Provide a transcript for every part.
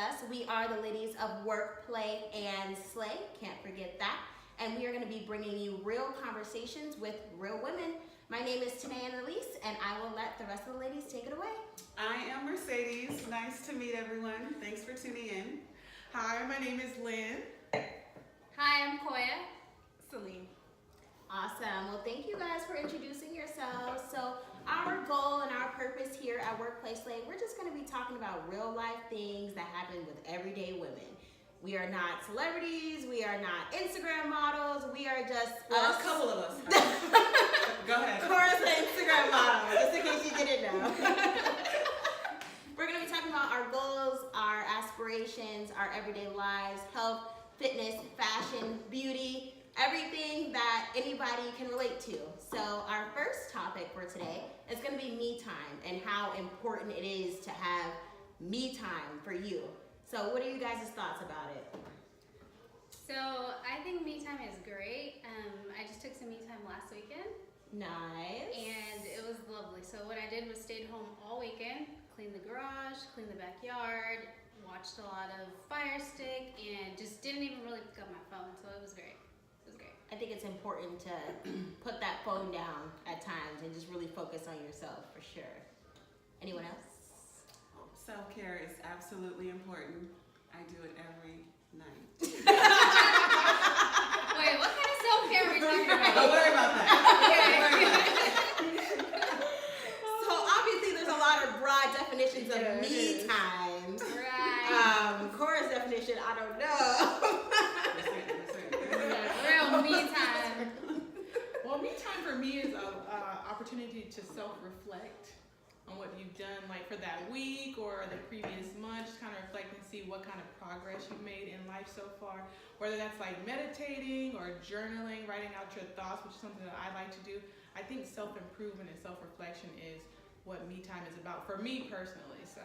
us. We are the ladies of Work, Play, and Slay. Can't forget that. And we are going to be bringing you real conversations with real women. My name is Tanae Annalise, and I will let the rest of the ladies take it away. I am Mercedes. Nice to meet everyone. Thanks for tuning in. Hi, my name is Lynn. Hi, I'm Koya. Celine. Awesome. Well, thank you guys for introducing yourselves. So our goal and our purpose here at Workplace Slay, we're just going to be talking about real life things that happen with everyday women. We are not celebrities. We are not Instagram models. We are just Well, a couple of us. Go ahead. Cora's an Instagram model, just in case you didn't know. We're going to be talking about our goals, our aspirations, our everyday lives, health, fitness, fashion, beauty, everything that anybody can relate to. So our first topic for today is going to be me time and how important it is to have me time for you. So what are you guys' thoughts about it? So I think me time is great. I just took some me time last weekend. Nice. And it was lovely. So what I did was stayed home all weekend, cleaned the garage, cleaned the backyard, watched a lot of Fire Stick, and just didn't even really pick up my phone. So it was great. It was great. I think it's important to put that phone down at times and just really focus on yourself for sure. Anyone else? Self-care is absolutely important. I do it every night. Wait, what kind of self-care are we talking about? Don't worry about that. So obviously there's a lot of broad definitions of me time. Right. Cora's definition, I don't know. Real me time. Well, me time for me is an opportunity to self-reflect on what you've done, like for that week or the previous month. Just kind of reflect and see what kind of progress you've made in life so far. Whether that's like meditating or journaling, writing out your thoughts, which is something that I like to do. I think self-improvement and self-reflection is what me time is about for me personally. So.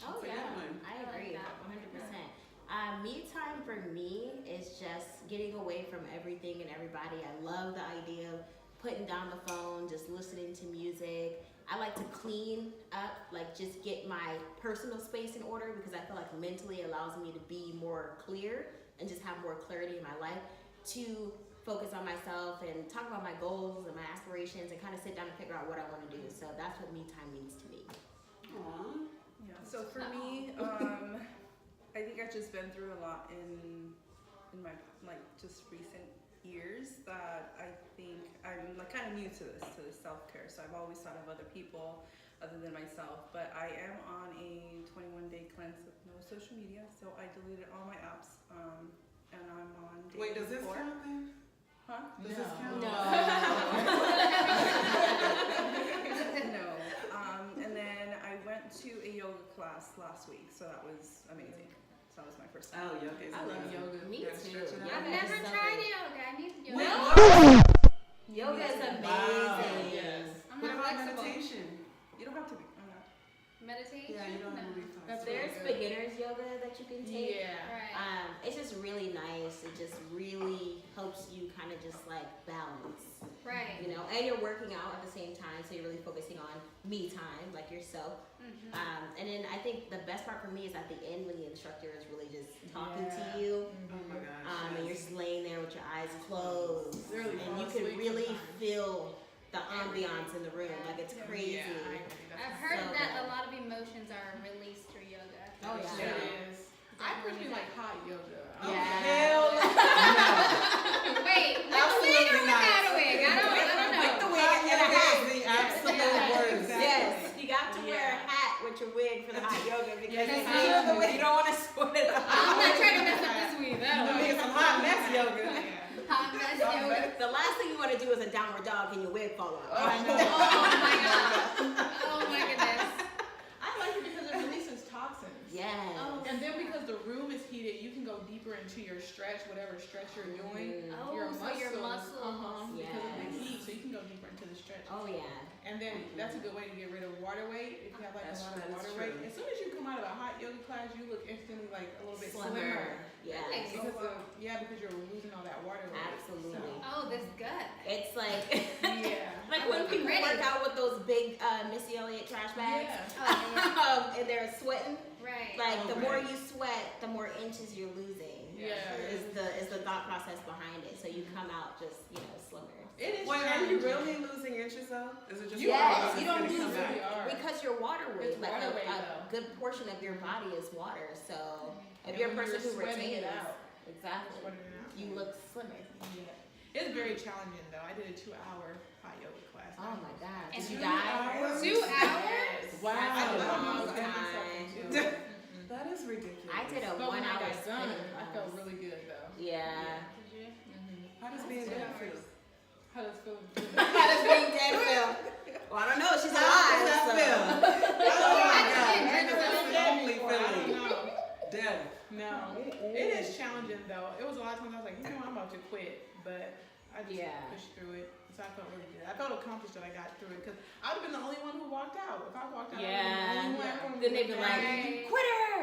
Oh That's a yeah, good one. I agree, 100%. Me time for me is just getting away from everything and everybody. I love the idea of putting down the phone, just listening to music. I like to clean up, like just get my personal space in order because I feel like mentally it allows me to be more clear and just have more clarity in my life to focus on myself and talk about my goals and my aspirations and kind of sit down and figure out what I want to do. So that's what me time means to me. Aww. Yeah, so for me, I think I've just been through a lot in my like just recent years that I think I'm like kind of new to this self-care. So I've always thought of other people other than myself, but I am on a 21-day cleanse with no social media. So I deleted all my apps, and I'm on day Wait, does this 4. count then? Huh? Does this count? No. No. And then I went to a yoga class last week, so that was amazing. So that was my first time. Oh, yoga is I love amazing. yoga. Me Gotta too. stretch it out. Yeah. I've never so tried good. yoga. I need yoga. Well, Yoga is amazing. Wow. Yes. I'm What not about flexible. meditation? You don't have to be. I'm not. Meditation? Yeah, you don't No. have to be That's flexible. There's good. beginners yoga that you can take. Yeah. Right. It's just really nice. It just really helps you kind of just like balance, Right. you know, and you're working out at the same time, so you're really focusing on me time, like yourself. Mhm. And then I think the best part for me is at the end when the instructor is really just talking Yeah. to you, Oh my gosh. and you're yes. just laying there with your eyes closed, Really and fall you can asleep really sometimes. feel the ambiance in the room. Like it's crazy. Yeah, I agree. I've That's heard so that good. a lot of emotions are released through yoga. Oh, yeah. It is. I personally like hot yoga. Oh, Yeah. hell no. Wait, with the wig or Absolutely not. without a wig? I don't know. With the wig Hot and a yoga hat. is the absolute worst. Yes, you got to wear a Yeah. hat with your wig for the hot yoga because Yes, it's you not- do. you don't want to sweat it out. I'm not trying to mess up this weave. You need some hot mess yoga. Hot mess yoga. The last thing you want to do is a downward dog and your wig fall off. I know. Oh my god. Oh my goodness. I like it because it releases toxins. Yes. Oh. And then because the room is heated, you can go deeper into your stretch, whatever stretch you're doing. Mhm. Oh, Your so your muscles. Because of the Yes. heat, so you can go deeper into the stretch. Oh yeah. And then that's a good way to get rid of water weight. If you have like That's- a lot of that is water true. weight, as soon as you come out of a hot yoga class, you look instantly like a little bit Slimmer. slimmer. Yes. Nice. Because you're losing all that water weight. Absolutely. Oh, this gut. It's like Yeah. like I when love people it. work out with those big Missy Elliott trash bags. Yeah. Oh, yeah. And they're sweating. Right. Like the more Right. you sweat, the more inches you're losing. Yeah. Is the thought process behind it. So you come out just slimmer. It is Wait, are you challenging. really losing inches though? Is it just Yes, water you that's don't gonna lose come really back? are. because your water weight, It's like water weight, a though. good portion of your body is water. So if And you're a when person who sweating retains, it out, exactly, sweating it out. you look slimmer. Yeah. It's very challenging though. I did a 2-hour hot yoga class. Oh my God, And did you 2 die? hours? 2 hours? Wow. I did Wow. I was Time. too. That is ridiculous. I did a But when 1 I hour got done, spinning I class. felt really good though. Yeah. Did you? How does being dead feel? How does it feel? How does being dead feel? Well, I don't know. She's alive. How does that so. feel? Oh my I God. didn't That's I the only don't feeling. know. Death. No, it is challenging though. It was a lot of times I was like, I'm about to quit, but I just Yeah. pushed through it. So I felt really good. I felt accomplished that I got through it because I would have been the only one who walked out. If I walked out, Yeah. I would have been the only one. Then they'd be like, Right. quitter.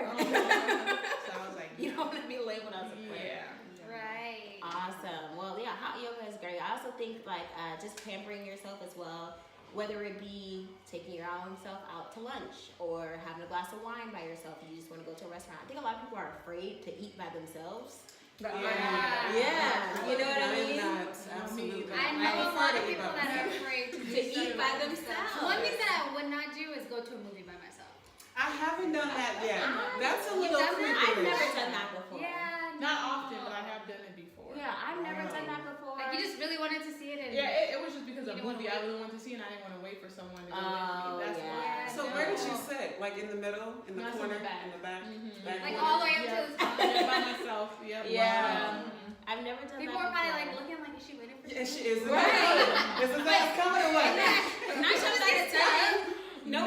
So I was like, You don't want to be labeled as a quitter. yeah. Right. Awesome. Well, yeah, hot yoga is great. I also think like just pampering yourself as well, whether it be taking your own self out to lunch or having a glass of wine by yourself. You just want to go to a restaurant. I think a lot of people are afraid to eat by themselves. Yeah. You know what I mean? I'm not. Absolutely. I know a prefer lot to of eat people by that are myself. afraid to eat by themselves. One thing that I would not do is go to a movie by myself. I haven't done that yet. That's a You've little done that? creepy. I've never done that before. Yeah. Not often, but I have done it before. Yeah, I've never done that before. Like you just really wanted to see it and Yeah, it was just because You of a didn't wanna movie I wait. really wanted to see, and I didn't want to wait for someone to go Oh, with me. That's yeah. why. So where did you sit? Like in the middle, in the Nice in corner, the back. in the back, Mhm. back like corner? all the way up Yeah. to the top. Yeah, by myself. Yep. Yeah. Wow. I've never done People that are probably before. like looking like, is she waiting for Yeah, me? she is. Right. Is the best coming or what? 9 times out of 10, No.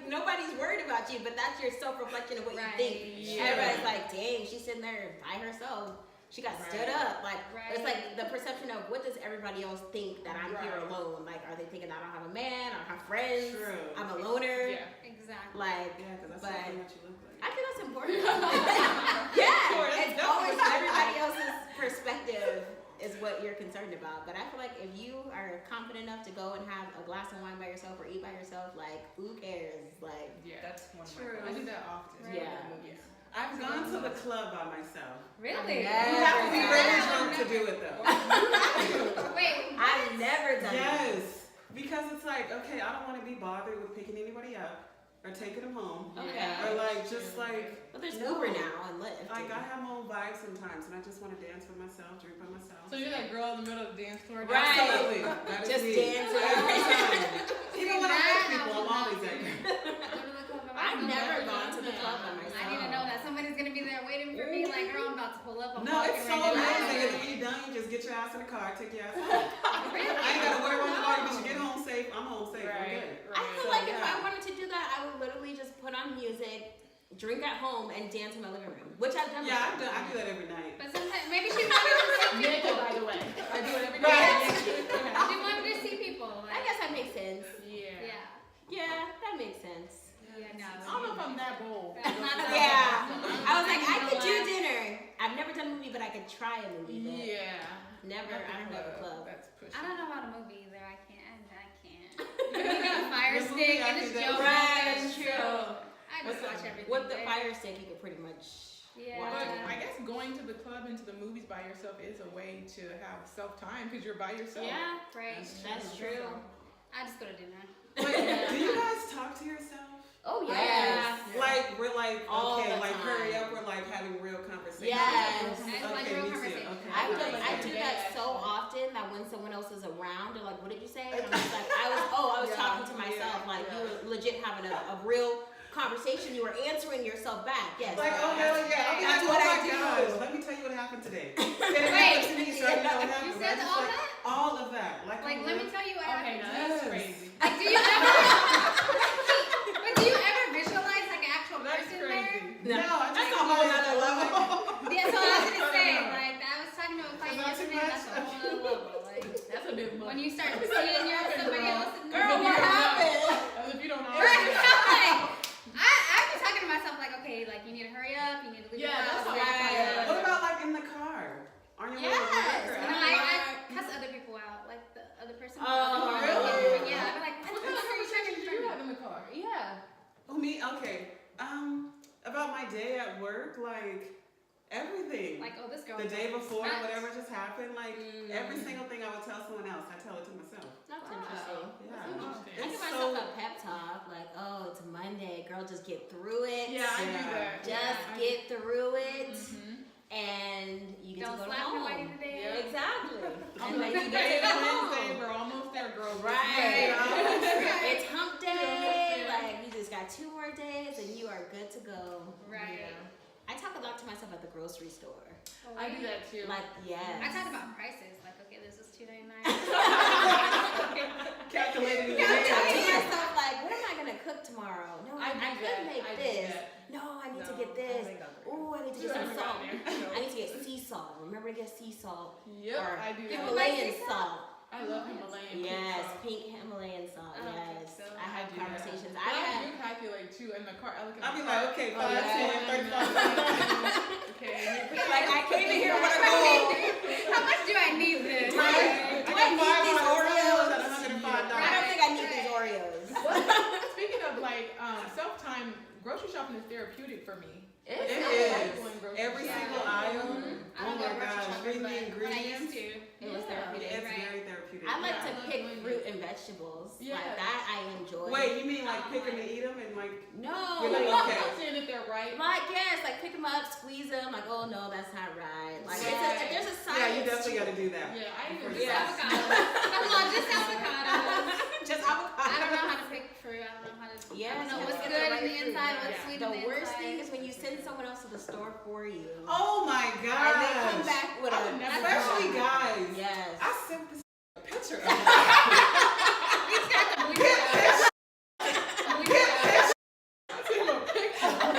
nobody's worried about you, but that's your self-reflection of what Right. you think. Yeah. Everybody's like, dang, she's sitting there by herself. She got stood Right. up. Like it's Right. like the perception of what does everybody else think that I'm here Right. alone? Like, are they thinking that I don't have a man? I don't have friends. True. I'm a loner. Yeah. Exactly. Like, Yeah, because that's but definitely what you look like. I think that's important. Yeah, Sure, that's it's definitely always what everybody else's perspective is what you're concerned about. But I feel like if you are confident enough to go and have a glass of wine by yourself or eat by yourself, like who cares? Like, Yeah. That's one of True. I do that often. Right. yeah. I've gone to the club by myself. Really? Yeah. You have to be Yeah. really drunk to do it though. Wait, I've never done that. Yes, because it's like, okay, I don't want to be bothered with picking anybody up or taking them home, Okay. or like just like, But there's No. Uber now and Lyft. like I have my own vibe sometimes, and I just want to dance with myself, drink by myself. So you're that girl in the middle of the dance floor. Right. Absolutely, that is Just me. dancing. Every time. Even when I'm That with I people, would I'm not always do. that girl. Go to the club by I've myself. never gone to the club by myself. I need to know that somebody's gonna be there waiting for me. Like, girl, I'm about to pull up. I'm No, walking it's so right now. amazing. And when you're done, you just get your ass in the car, take your ass home. Really? I ain't gotta worry about nobody, but you get home safe. I'm home safe. I'm Right. good. I feel So, like if yeah. I wanted to do that, I would literally just put on music, drink at home, and dance in my living room, which I've done. Yeah, before. I do that every night. But sometimes maybe she wanted to see Naked, people. by the way. I do it every Right. day. She wanted to see people. I Like, guess that makes sense. Yeah. yeah. Yeah, that makes sense. Yeah, no. I don't know if I'm that bold. That's not that Yeah. I was like, I know could do what? dinner. I've never done a movie, but I could try a movie. But Yeah. never. I don't know the club. That's pushing. I don't know about a movie either. I can't. You got a fire The movie stick I and it's did Joe that. Right, Rogan, that's so true. I just watch everything. With the there. fire stick, you could pretty much Yeah. watch But it. I guess going to the club and to the movies by yourself is a way to have self-time because you're by yourself. Yeah, Right. that's true. I just go to dinner. Wait, do you guys talk to yourself? Oh Yeah. yes. Like we're like, All okay, the like time. hurry up, we're like having real conversations. Yes. It's like Okay, real me too. conversation. Okay. I do Yeah. that so often that when someone else is around, they're like, "What did you say?" And I'm just like, I was Yeah, talking to myself. yeah, Like yeah. you were legit having a real conversation. You were answering yourself back. Yes. Like, oh hell yeah. I'll be That's like, what oh I my do. gosh, let me tell you what happened today. And it Wait, happens to me, so I know what happened. You but I said just all like, that? all of that. Like, Like, I'm let me real- tell you what Okay, happened. now that's Yes. crazy. Like, do you ever? But do you ever visualize like an actual That's person crazy. No, I That's just a whole nother level. there? Yeah, so I was gonna say, like, I was talking to a client Is that too yesterday. That's a much? whole other level. Like, That's a bit much. when you start seeing your somebody else's Girl, what happened? As if you don't know. Right, I'm like, I've been talking to myself like, okay, like you need to hurry up, you need to leave Yeah, the house. that's how I right. feel. What about like in the car? On your way to work Yes. or You out? know, I cuss other people out, like the other person. Oh, Yeah, really? yeah. I'd be like, what the fuck are you Okay. About my day at work, like everything. Like, oh, this girl. The day before, nuts. whatever just happened, like every single thing I would tell someone else, I tell it to myself. That's interesting. Yeah. That's interesting. I It's give myself so- a pep talk, like, oh, it's Monday, girl, just get through it. Yeah, I do Yeah. that. Just Yeah. get through it, Mhm. and you get Don't to go slap home. nobody today. Yeah. Exactly. I'm And then like, you today get is to go Wednesday. home. We're almost there, girl. Right. Yeah. It's hump day. Yeah. Like, you just got 2 more days, and you are good to go. Right. I talk a lot to myself at the grocery store. Oh, I do that too. Like, yes. I talk about prices. Like, okay, this is $2.99. Calculating Yeah, I talk to the myself like, what am I gonna cook tomorrow? No, I do could that. make I do this. that. No, I need to No, get this. I think I'll do Ooh, I need to get Yeah, some I salt. got there. I need to get sea salt. Remember to get sea salt. Yep, Or I do that. Himalayan sea salt. I love Himalayan. Yes, salt. pink Himalayan salt. I don't think Yes. so. I have I do conversations. But I I have. do calculate too in the car. I look at I'll be the like, car. okay, Oh, 5, yeah. 10, 35. Okay. Like, I came in here with a goal. How much do I need this? Do I need these Oreos? At $105. I don't think I need these Oreos. Speaking of like self-time, grocery shopping is therapeutic for me. It I like is. going grocery Every shopping. single aisle. I Oh don't my go grocery gosh, shopping, reading the but when I ingredients. used to. It was Yeah. therapeutic. It's Right. very therapeutic. I like Yeah. to pick Absolutely. fruit and vegetables. Yeah. Like that I enjoy. Wait, you mean like pick them and eat them and like? No. You're like, I'm okay. not saying if they're right. Like, yes, like pick them up, squeeze them, like, oh no, that's not right. Like, Right. there's a Yeah, science. you definitely got to do that. Yeah, I even Just Yeah. Avocados. Come on, just avocados. Just I avocado. don't know how to pick fruit. I don't know how to. Yes, I don't know you what's have to good get the in the right fruit. inside, what's Yeah. sweet The in the worst inside. thing is when you send someone else to the store for you. Oh my And they gosh. come back with I a would never Especially go. guys. Yes. I sent this a picture of it. He's got the bleep out. Bleep out.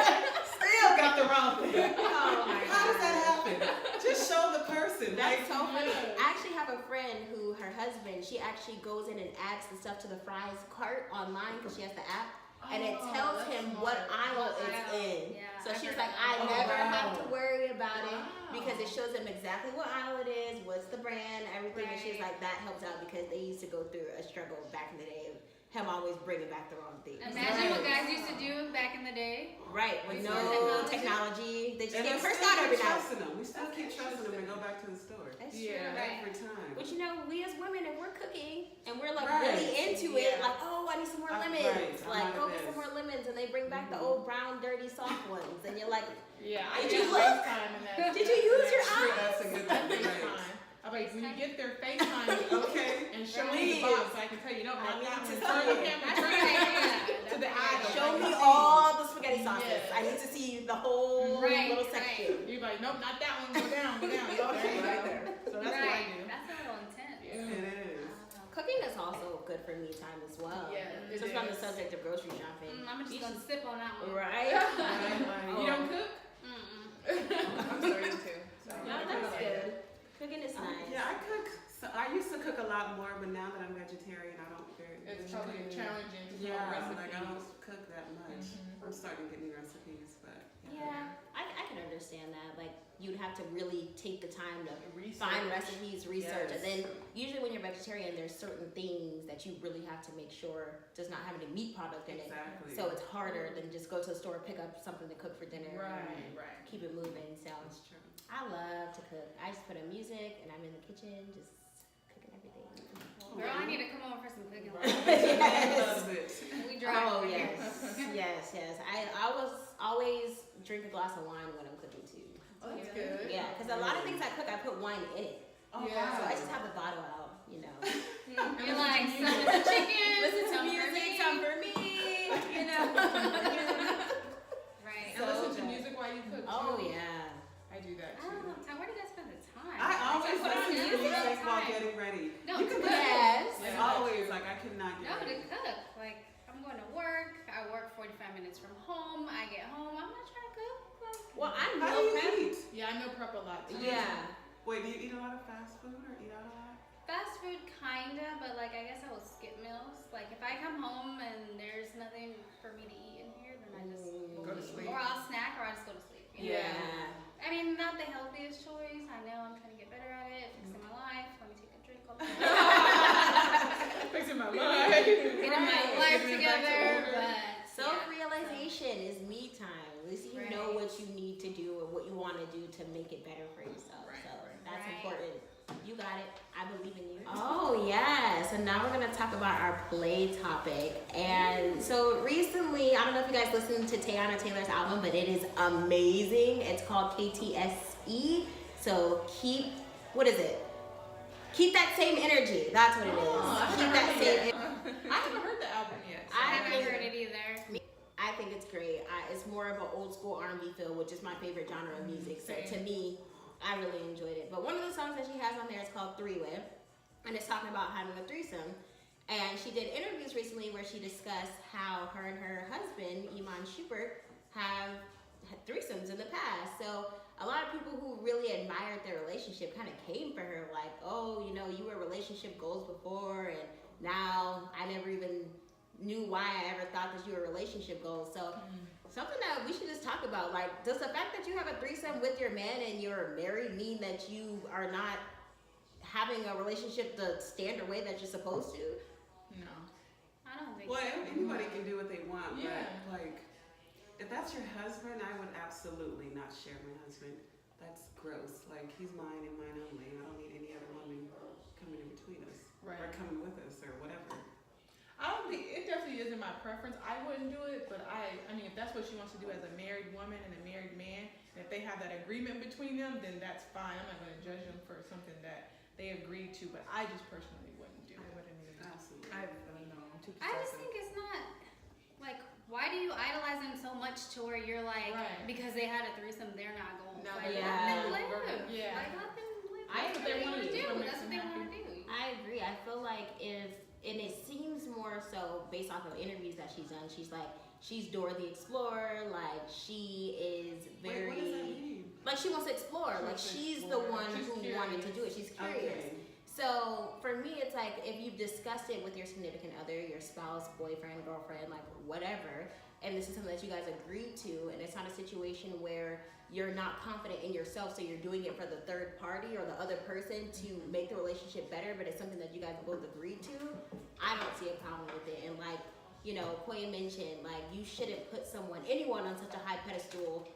Still got the wrong thing. Oh my How does that God. happen? Just show the person. That's so funny. Yes. I actually have a friend who her husband, she actually goes in and adds the stuff to the fries cart online because she has the app. And it Oh, tells that's him smart. what aisle What it's aisle. in. Yeah, So I've she's heard like, that. I Oh, never wow. have to worry about it Wow. because it shows them exactly what aisle it is, what's the brand, everything. And she's Right. like, that helps out because they used to go through a struggle back in the day of him always bringing back the wrong thing. Imagine what guys used to do back in the day. Right, with no Before technology. They just And get we cursed still out keep every night. trusting them. We still keep trusting them and go back to the store. That's Yeah. true. Right. Every time. But you know, we as women, if we're cooking and we're like Right. really into it, Yeah. like, oh, I need some more Right. lemons. I'm Like, like go get this. some more lemons, and they bring back the old brown, dirty, soft ones, and you're like, Yeah, I Did do you look? FaceTime in that. did you use your Sure, eyes? that's a good thing. Right. FaceTime. I'm like, when you get their FaceTime, Okay. and show me Please. the box, I can tell you, no, I not need that to one. see Turn the it. camera, That's turn a the good camera idea. to the That's a eye. good Show I me can see. all the spaghetti sauces. Yes. I need to see the whole Right, little right. section. You're like, nope, not that one. Go down, go down. There you Right go. there. So that's what I Right. do. That's a little intense. Yeah. It is. Cooking is also good for me time as well. Yeah, it Just on the is. subject of grocery shopping. I'm just You gonna should- sip on that one. Right? Right, right. You don't cook? Mm-mm. I'm starting to. So. Yeah, that's good. Cooking is nice. Yeah, I cook. So I used to cook a lot more, but now that I'm vegetarian, I don't very. It's probably challenging to Yeah, follow like I don't recipes. cook that much. Mhm. I'm starting to get new recipes, but Yeah, I can understand that. Like, you'd have to really take the time to Research. find recipes, research, and then Yes. usually when you're vegetarian, there's certain things that you really have to make sure does not have any meat product in it. Exactly. So it's harder than just go to the store, pick up something to cook for dinner, Right, and right. keep it moving. So That's true. I love to cook. I just put on music and I'm in the kitchen just cooking everything. Girl, I need to come over for some cooking. I love it. We drive. Oh over here. yes, yes. I was always drink a glass of wine when I'm cooking too. Oh, that's good. Yeah, because a lot of things I cook, I put wine in it. Oh, Yeah. So wow. I just have the bottle out, you know. You're like, some of the chicken, Listen to some for music, me. some for me, you know. Right. And listen to good. music while you cook. Oh too. yeah. I do that I don't too. know, Tom, where do you guys spend the time? I always put on listen to music all the music while time. getting ready. No, you can to put cook. Yes. It's Yeah. always like I cannot get No, to ready. cook. Like, I'm going to work. I work 45 minutes from home. I get home. I'm not trying to cook. Like, Well, I'm How do meal you prep. eat? Yeah, I meal prep a lot too. Yeah. Wait, do you eat a lot of fast food or eat out a lot? fast food, kinda, but like, I guess I will skip meals. Like, if I come home and there's nothing for me to eat in here, then I just will Go to eat. sleep. Or I'll snack or I'll just go to sleep. You know? Yeah. I mean, not the healthiest choice. I know I'm trying to get better at it, fixing my life. Let me take a drink. Fixing my life. Getting my Right. life Getting it back to together, order. but So Self-realization is me time. At least you know what you need to do and what you want to do to make it better for yourself. So that's important. You got it. I believe in you. Oh, yes. And now we're going to talk about our play topic. And so recently, I don't know if you guys listened to Teyana Taylor's album, but it is amazing. It's called KTSE. So keep that same energy. That's what it is. Keep that same energy. I haven't heard the album yet. So I haven't heard it either. I think it's great. It's more of an old school R&B feel, which is my favorite genre of music. So to me, I really enjoyed it. But one of the songs that she has on there is called Three-Way, and it's talking about having a threesome. And she did interviews recently where she discussed how her and her husband, Iman Schubert, have had threesomes in the past. So a lot of people who really admired their relationship kind of came for her, like, oh, you were relationship goals before, and now I never even knew why I ever thought that you were relationship goals. So something that we should just talk about, like, does the fact that you have a threesome with your man and you're married mean that you are not having a relationship the standard way that you're supposed to? No. I don't think Well, so. anybody can do what they want, Yeah. but like, if that's your husband, I would absolutely not share my husband. That's gross. Like, he's mine and mine only. I don't need any other woman coming in between us or coming with us or whatever. I don't think it definitely isn't my preference. I wouldn't do it, but I mean, if that's what she wants to do as a married woman and a married man, and if they have that agreement between them, then that's fine. I'm not going to judge them for something that they agreed to, but I just personally wouldn't do it. Absolutely. I don't know. I'm too I just possessive. think it's not like, why do you idolize them so much to where you're like, Right. because they had a threesome, they're not going. No, Like, yeah. let them live. Yeah. Like, let them live. I That's what agree. they want to do. What makes That's what them they want to happy. do. I agree. I feel like and it seems more so based off of interviews that she's done, she's like, she's Dora the Explorer, like she is very, Wait, what does that mean? like she wants to explore, She like wants to she's explore. the one She's who curious. wanted to do it. She's curious. Okay. So for me, it's like if you've discussed it with your significant other, your spouse, boyfriend, girlfriend, like whatever, and this is something that you guys agreed to, and it's not a situation where you're not confident in yourself, so you're doing it for the third party or the other person to make the relationship better, but it's something that you guys both agreed to, I don't see a problem with it. And like, Koya mentioned, like, you shouldn't put anyone on such a high pedestal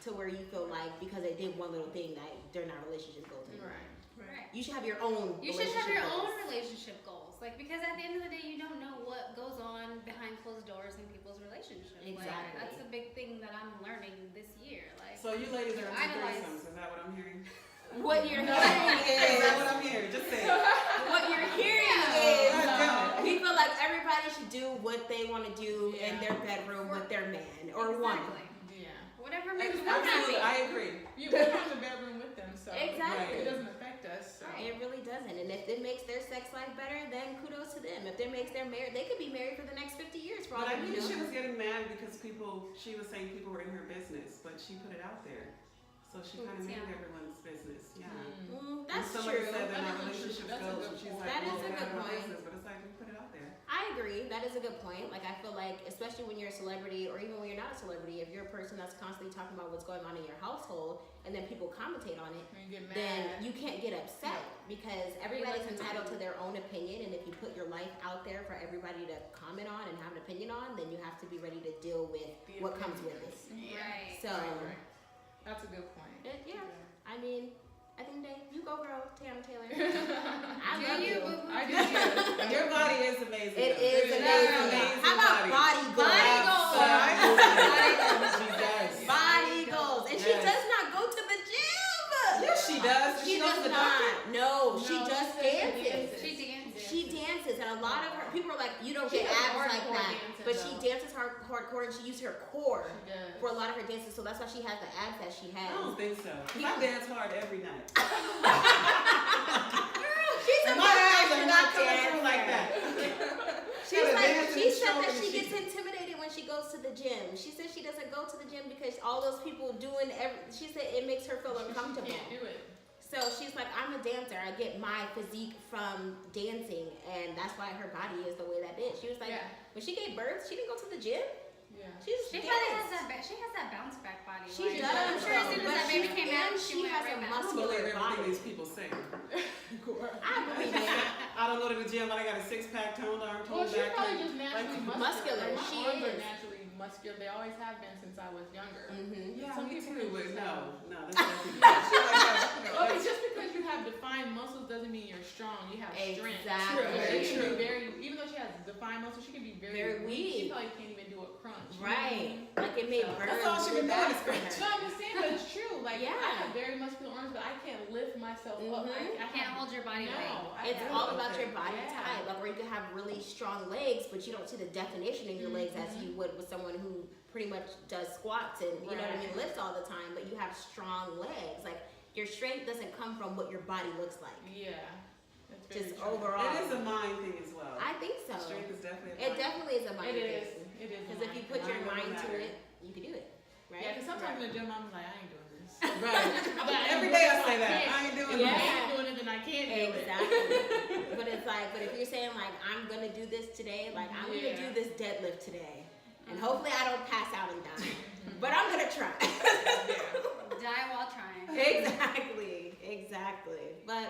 to where you feel like because they did one little thing that they're not relationship goals anymore. Right. You should have your own You should have your goals. own relationship goals. Like, because at the end of the day, you don't know what goes on behind closed doors in people's relationships. Like, Exactly. that's a big thing that I'm learning this year. Like, So you ladies are into Idolize. threesomes, is that what I'm hearing? What you're hearing Is that is what I'm hearing? Just say it. what you're hearing is we feel like everybody should do what they want to do in their bedroom with their man or woman. exactly. Yeah. Whatever makes them Absolutely, happy. I agree. We're in the bedroom with them, so Exactly. it doesn't affect us. So. It really doesn't. And if it makes their sex life better, then kudos to them. If it makes their marriage, they could be married for the next 50 years for all But I that we knew know. she was getting mad because she was saying people were in her business, but she put it out there. So she kind of made Yeah. everyone's business. Yeah. That's When somebody true. said they're not That's a good- relationship that's a goals, good and she's point. like, That well, is a they're good not my point. business, but it's like, we put it out there. I agree. That is a good point. Like, I feel like, especially when you're a celebrity or even when you're not a celebrity, if you're a person that's constantly talking about what's going on in your household and then people commentate on it, When you get mad. then you can't get upset because everybody's entitled to their own opinion, and if you put your life out there for everybody to comment on and have an opinion on, then you have to be ready to deal with The what comes with it. Right. So, Right. That's a good point. yeah, I mean, at the end of the day, you go girl, Teyana Taylor. I Do love you, you. boo-boo? I do too. Your body is amazing. It though. is It's amazing. an amazing How about body goals? Body goals. She does. Body goals. And she Yes. does not go to the gym. Yes, she does. She goes does to the doctor. not. No, she No, just she says she dances. She dances. She dances, and a lot of her people are like, you don't She get does abs like hardcore that, dancing, but she though. dances hardcore, and she uses her core She does. for a lot of her dances. So that's why she has the abs that she I has. don't think so. 'Cause I dance hard every night. She's a And my abs are not coming dancer. through like that. She's Gotta like, dance she and said show that and she shit. gets intimidated when she goes to the gym. She said she doesn't go to the gym because all those people doing she said it makes her feel uncomfortable. She can't do it. So she's like, I'm a dancer. I get my physique from dancing, and that's why her body is the way that it is. She was like, Yeah. when she gave birth, she didn't go to the gym. Yeah. She just She probably has danced. that. She has that bounce back body. She like, does. I'm sure as soon as but that baby came out, she went has right a back. I don't believe muscular everything body. these people say. I believe it. I don't go to the gym, but I got a six-pack toned arm, Well, toned she's back. probably just naturally muscular. My She arms are is. naturally muscular. They always have been since I was younger. Yeah, Some me people too, just but have- no, that's definitely Okay, just because you have defined muscles doesn't mean you're strong. You have strength. Exactly. So she can be very, even though she has defined muscles, she can be very weak. She weak. probably can't even do a crunch. Right. Like it made So- burn. That's all she been doing is crunch. No, I'm just saying, but it's true. Like, Yeah. I have very muscular arms, but I can't lift myself up. I Can't hold your body weight. No, It's I all can't. about your body Yeah. type. Like, where you can have really strong legs, but you don't see the definition in your legs as you would with someone who pretty much does squats and, you know what I mean, lifts all the time, but you have strong legs. Like, your strength doesn't come from what your body looks like. Yeah. That's very Just true. overall. It is a mind thing as well. I think so. Strength is definitely a It mind. definitely is a mind It thing. is. It is. Because if you put your Mind mind to matter. it, you can do it. Right? Yeah, because sometimes in the gym, I'm like, I ain't doing this. Right. Every day I say that. I ain't doing If I that. ain't doing it, then I can't do it. Exactly. But it's like, but if you're saying like, I'm gonna do this today, like I'm gonna do Yeah. this deadlift today, and hopefully I don't pass out and die, but I'm gonna try. Die while trying. Exactly. But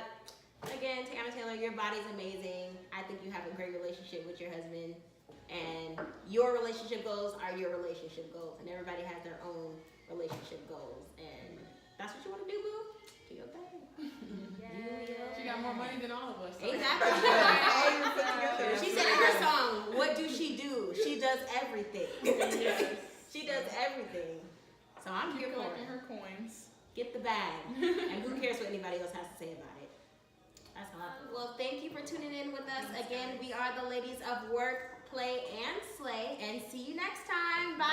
again, Tiana Taylor, your body's amazing. I think you have a great relationship with your husband, and your relationship goals are your relationship goals, and everybody has their own relationship goals, and that's what you want to do, boo. Do your thing. She got more money than all of us. So. Exactly. All you put together. She said in her song, "What do she do? She does everything. Yes. She does everything." So I'm here Keep for collecting it. her coins. Get the bag, and who cares what anybody else has to say about it? That's all. Well, thank you for tuning in with us again. We are the ladies of Work, Play, and Slay, and see you next time. Bye.